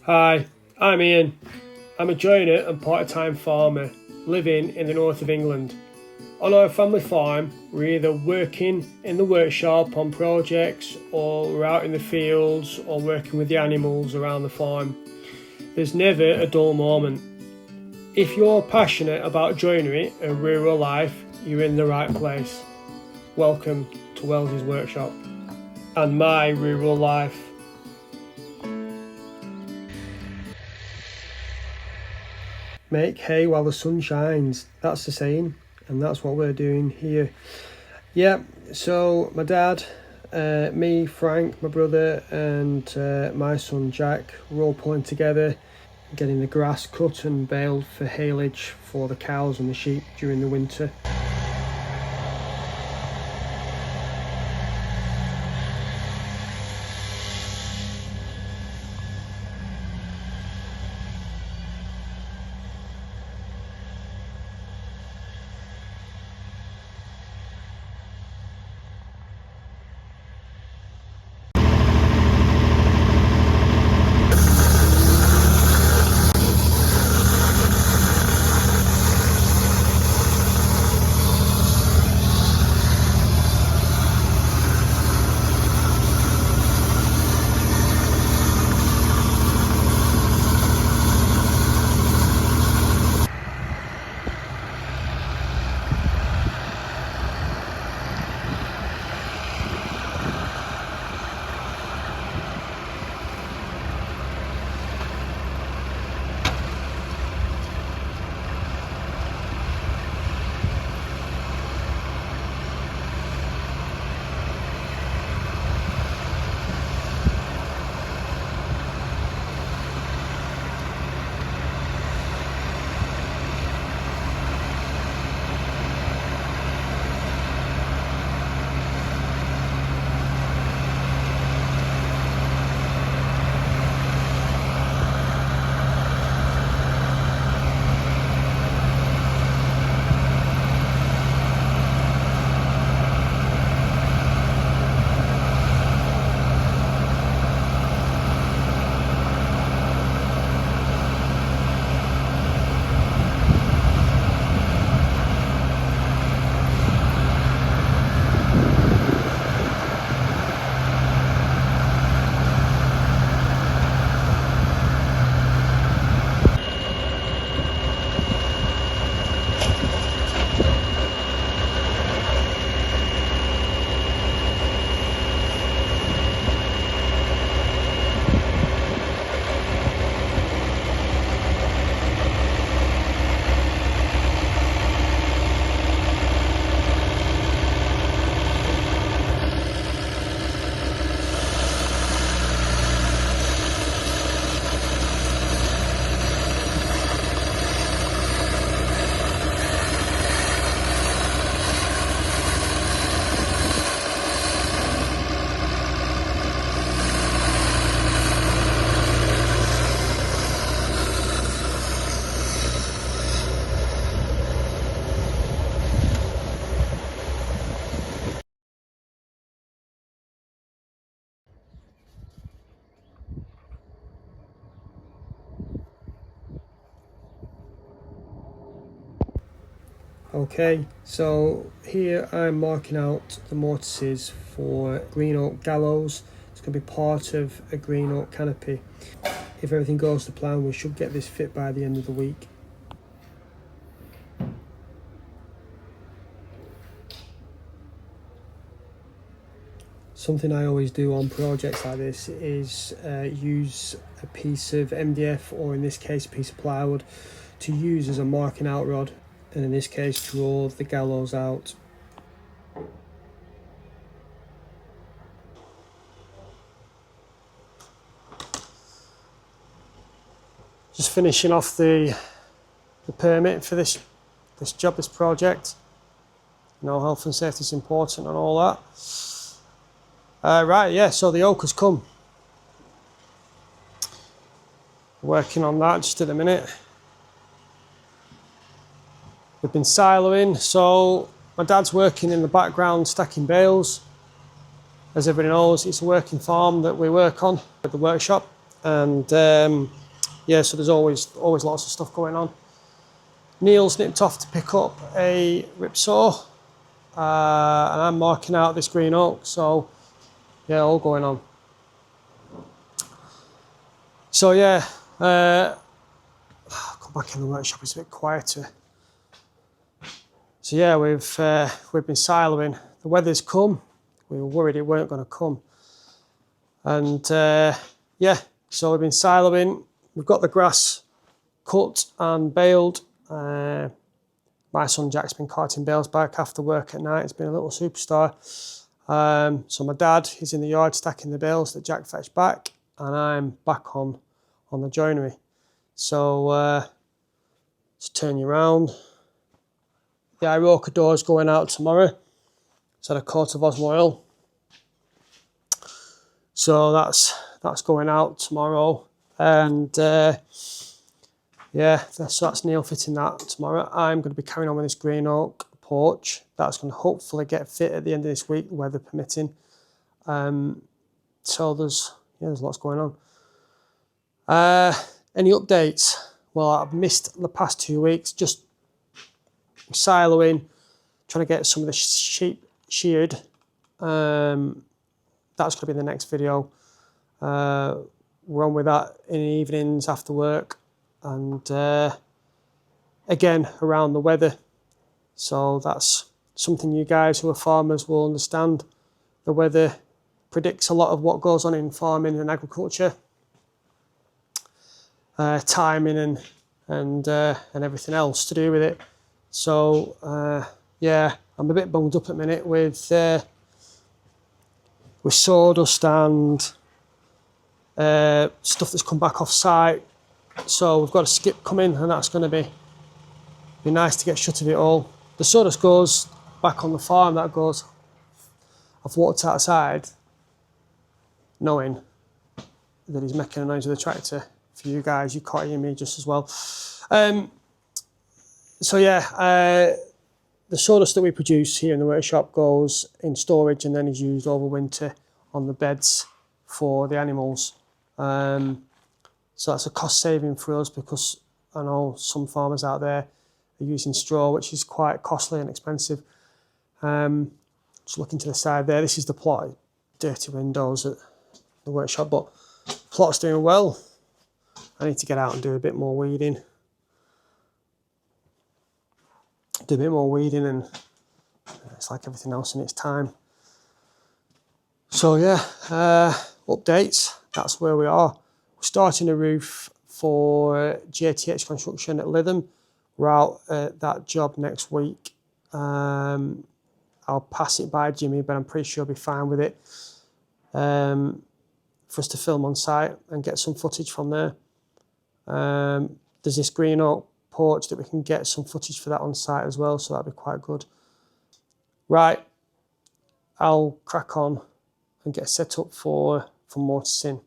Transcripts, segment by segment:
Hi, I'm Ian. I'm a joiner and part-time farmer living in the north of England. On our family farm, we're either working in the workshop on projects or we're out in the fields or working with the animals around the farm. There's never a dull moment. If you're passionate about joinery and rural life, you're in the right place. Welcome to Wellsi's workshop and my rural life. Make hay while the sun shines. That's the saying, and that's what we're doing here. Yeah, so my dad, me, Frank, my brother, and my son Jack, we're all pulling together, getting the grass cut and baled for haylage for the cows and the sheep during the winter. Okay, so here I'm marking out the mortises for green oak gallows. It's going to be part of a green oak canopy. If everything goes to plan, we should get this fit by the end of the week. Something I always do on projects like this is use a piece of MDF, or in this case a piece of plywood, to use as a marking out rod, and in this case draw the gallows out. Just finishing off the permit for this job, this project. You know, health and safety is important and all that. Right, yeah, so the oak has come. Working on that just at the minute. We've been siloing, so my dad's working in the background stacking bales. As everybody knows, it's a working farm that we work on at the workshop. and yeah, so there's always lots of stuff going on. Neil's nipped off to pick up a rip saw, and I'm marking out this green oak, so yeah, all going on. So yeah, I'll come back in the workshop, it's a bit quieter. So yeah, we've been siloing. The weather's come. We were worried it weren't going to come, and yeah, so we've been siloing. We've got the grass cut and baled. My son Jack's been carting bales back after work at night. He's been a little superstar. So my dad is in the yard stacking the bales that Jack fetched back, and I'm back on the joinery. So let's turn you around. The Iroka door's going out tomorrow. It's had a coat of Osmo oil. So that's going out tomorrow, and yeah, so that's Neil fitting that tomorrow. I'm going to be carrying on with this green oak porch. That's going to hopefully get fit at the end of this week, weather permitting. So there's lots going on. Any updates? Well, I've missed the past 2 weeks, just siloing, trying to get some of the sheep sheared. That's going to be the next video. We're on with that in the evenings after work, and again around the weather. So that's something you guys who are farmers will understand. The weather predicts a lot of what goes on in farming and agriculture, timing and everything else to do with it. So yeah, I'm a bit bunged up at the minute with sawdust and stuff that's come back off site. So we've got a skip coming, and that's going to be nice to get shut of it all. The sawdust goes back on the farm. That goes. I've walked outside, knowing that he's making a noise with the tractor. For you guys, you can't hear me just as well. So yeah, the sawdust that we produce here in the workshop goes in storage and then is used over winter on the beds for the animals. So that's a cost saving for us, because I know some farmers out there are using straw, which is quite costly and expensive. Just looking to the side there, this is the plot. Dirty windows at the workshop, but the plot's doing well. I need to get out and do a bit more weeding. And it's like everything else in its time. So yeah, updates, that's where we are. We're starting a roof for JTH Construction at Lytham. We're out at that job next week. I'll pass it by Jimmy, but I'm pretty sure he'll be fine with it, for us to film on site and get some footage from there. There's this green oak porch that we can get some footage for that on site as well, so that'd be quite good. Right, I'll crack on and get set up for mortising.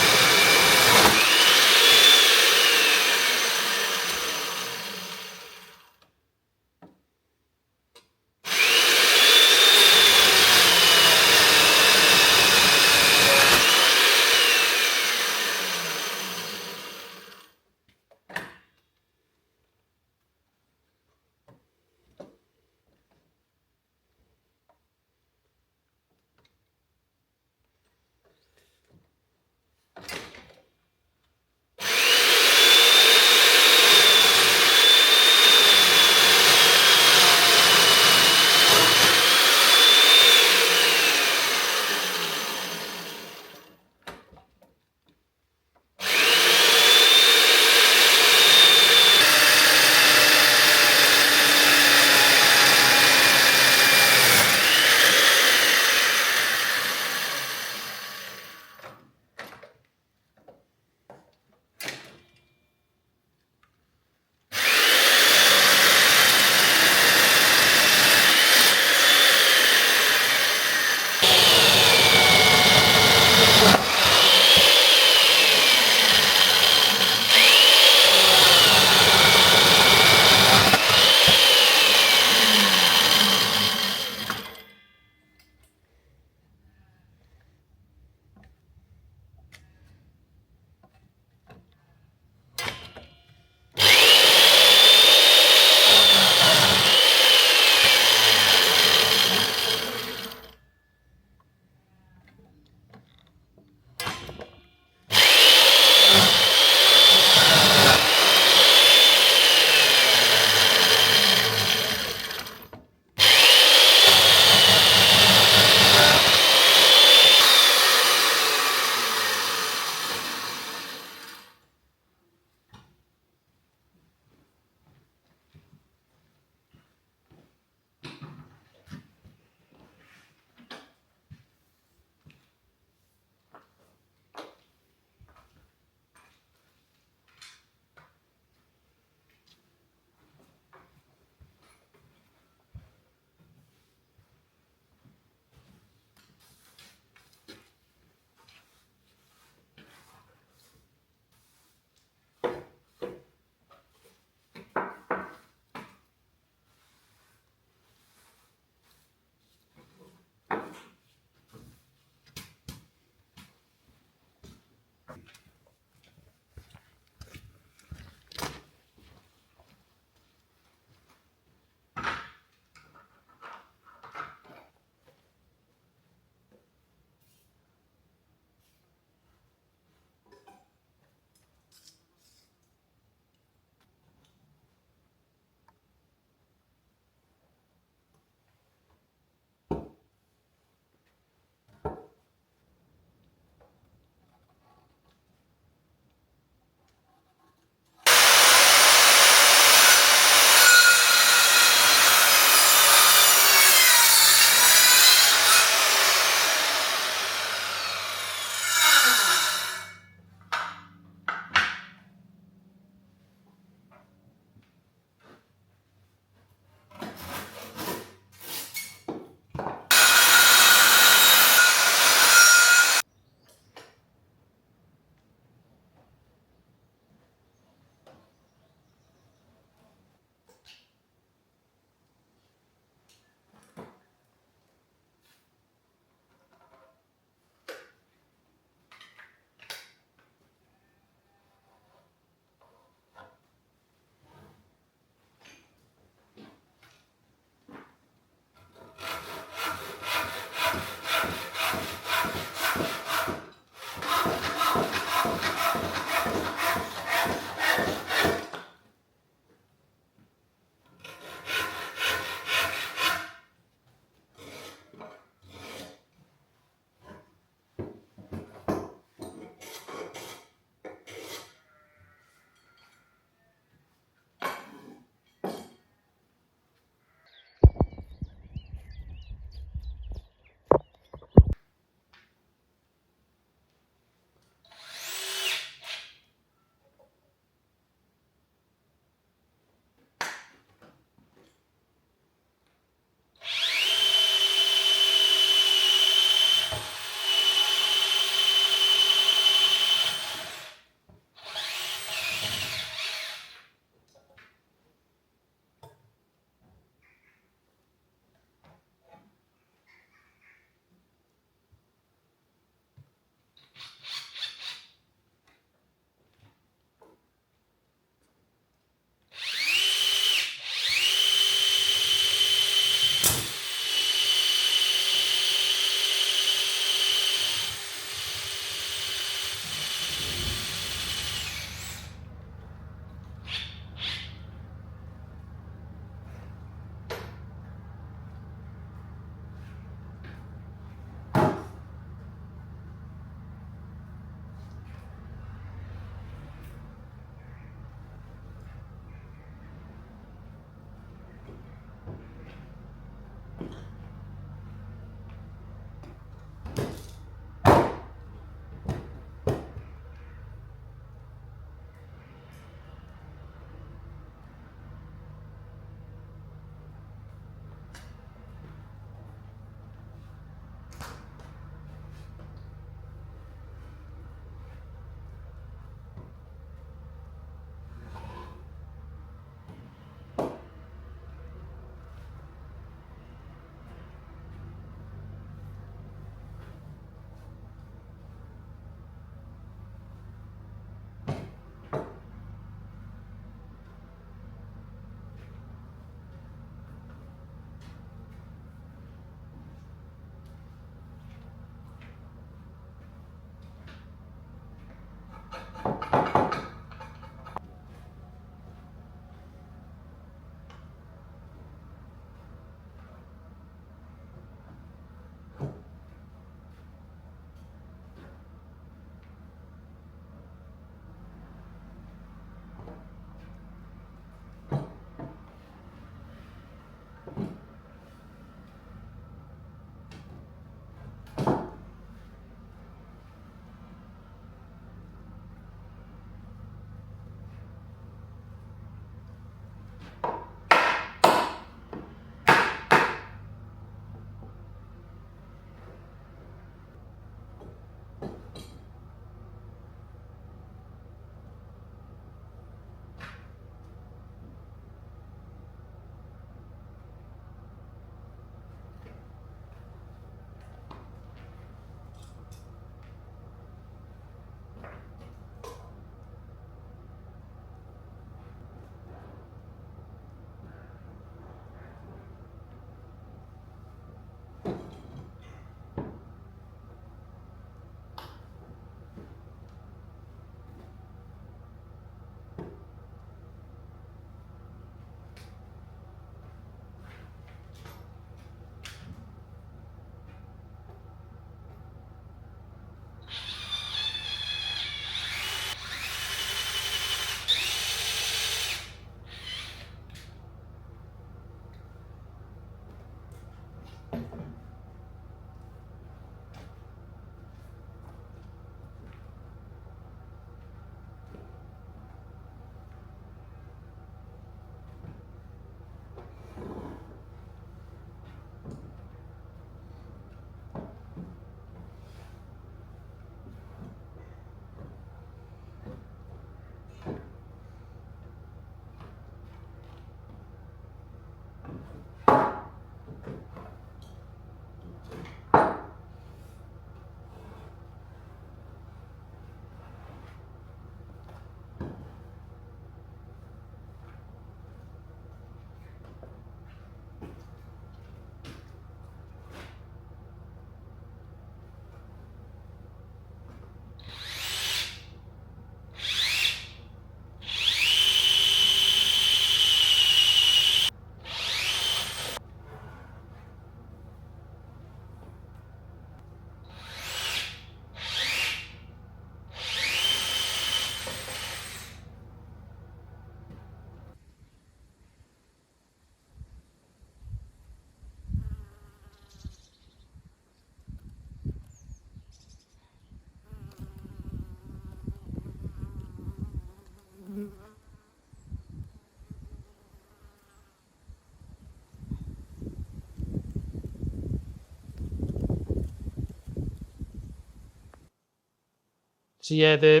So yeah,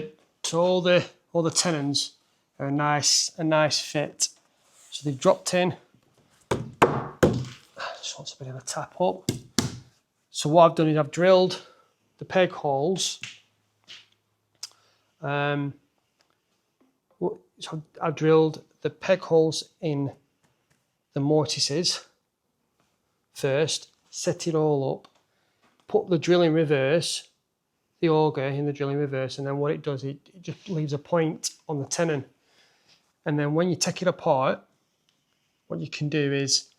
all the tenons are a nice fit. So they've dropped in. Just wants a bit of a tap up. So what I've done is I've drilled the peg holes. So I've drilled the peg holes in the mortises first, set it all up, put the drill in reverse, the auger in the drill in reverse, and then what it does, it just leaves a point on the tenon. And then when you take it apart, what you can do is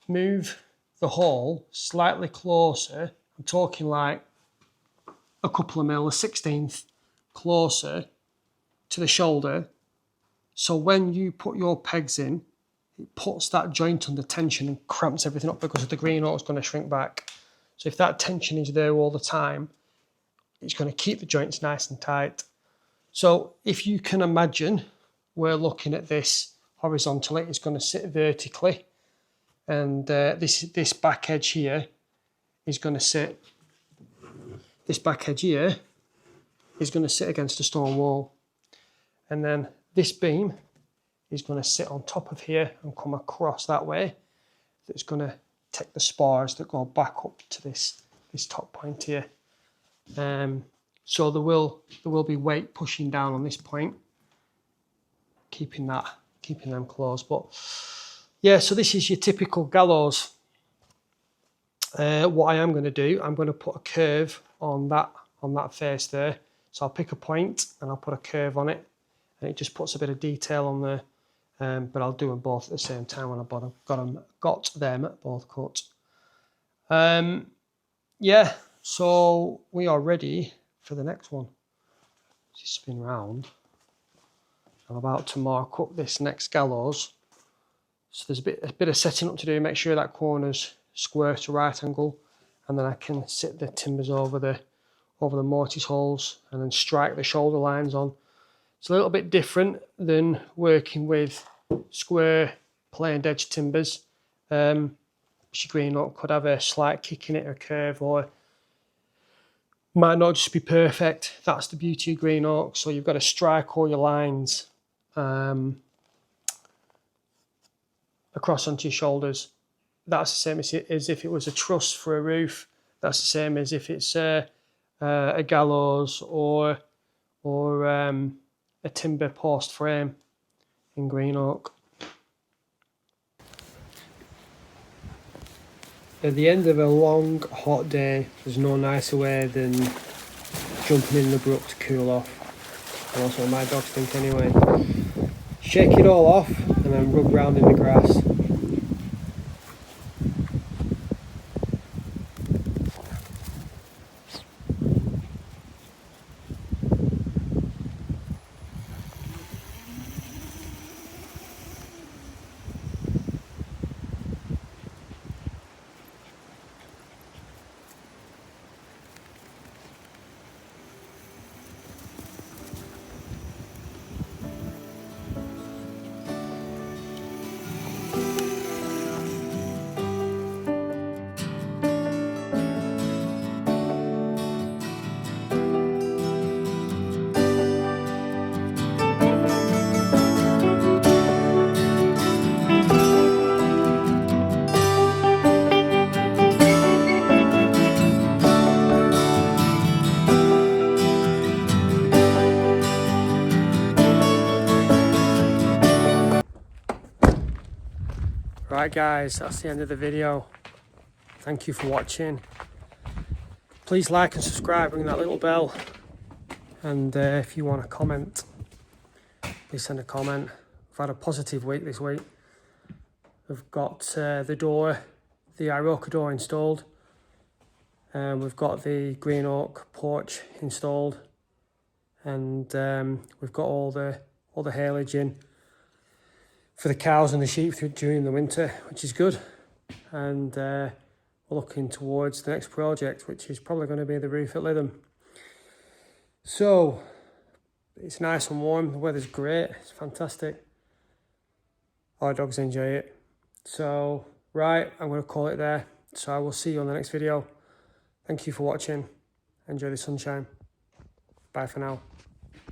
move the hole slightly closer. I'm talking like a couple of mil, a 1/16 closer to the shoulder. So when you put your pegs in, it puts that joint under tension and cramps everything up because the green oak is going to shrink back. So if that tension is there all the time, it's going to keep the joints nice and tight. So if you can imagine, we're looking at this horizontally, it's going to sit vertically, and this back edge here is going to sit. This back edge here is going to sit against a stone wall, and then this beam is going to sit on top of here and come across that way. That's going to take the spars that go back up to this top point here. So there will be weight pushing down on this point, keeping them closed. But yeah, so this is your typical gallows. What I am going to do, I'm going to put a curve on that face there. So I'll pick a point and I'll put a curve on it, and it just puts a bit of detail on there. But I'll do them both at the same time when I've got them both cut. Yeah, so we are ready for the next one. Just spin round. I'm about to mark up this next gallows. So there's a bit of setting up to do, make sure that corner's square to right angle, and then I can sit the timbers over the mortise holes and then strike the shoulder lines on. It's a little bit different than working with square planed edge timbers. Green oak could have a slight kick in it, a curve, or might not just be perfect. That's the beauty of green oak. So you've got to strike all your lines across onto your shoulders. That's the same as if it was a truss for a roof. That's the same as if it's a gallows or a timber post frame in green oak. At the end of a long, hot day, there's no nicer way than jumping in the brook to cool off. And that's what my dogs think anyway. Shake it all off and then rub round in the grass. Right guys, that's the end of the video. Thank you for watching. Please like and subscribe, ring that little bell. And if you want to comment, please send a comment. I've had a positive week this week. We've got the Iroka door installed. We've got the green oak porch installed. And we've got all the haylage in for the cows and the sheep during the winter, which is good. And we're looking towards the next project, which is probably going to be the roof at Lytham. So it's nice and warm, the weather's great, it's fantastic. Our dogs enjoy it. So right, I'm going to call it there. So I will see you on the next video. Thank you for watching. Enjoy the sunshine. Bye for now.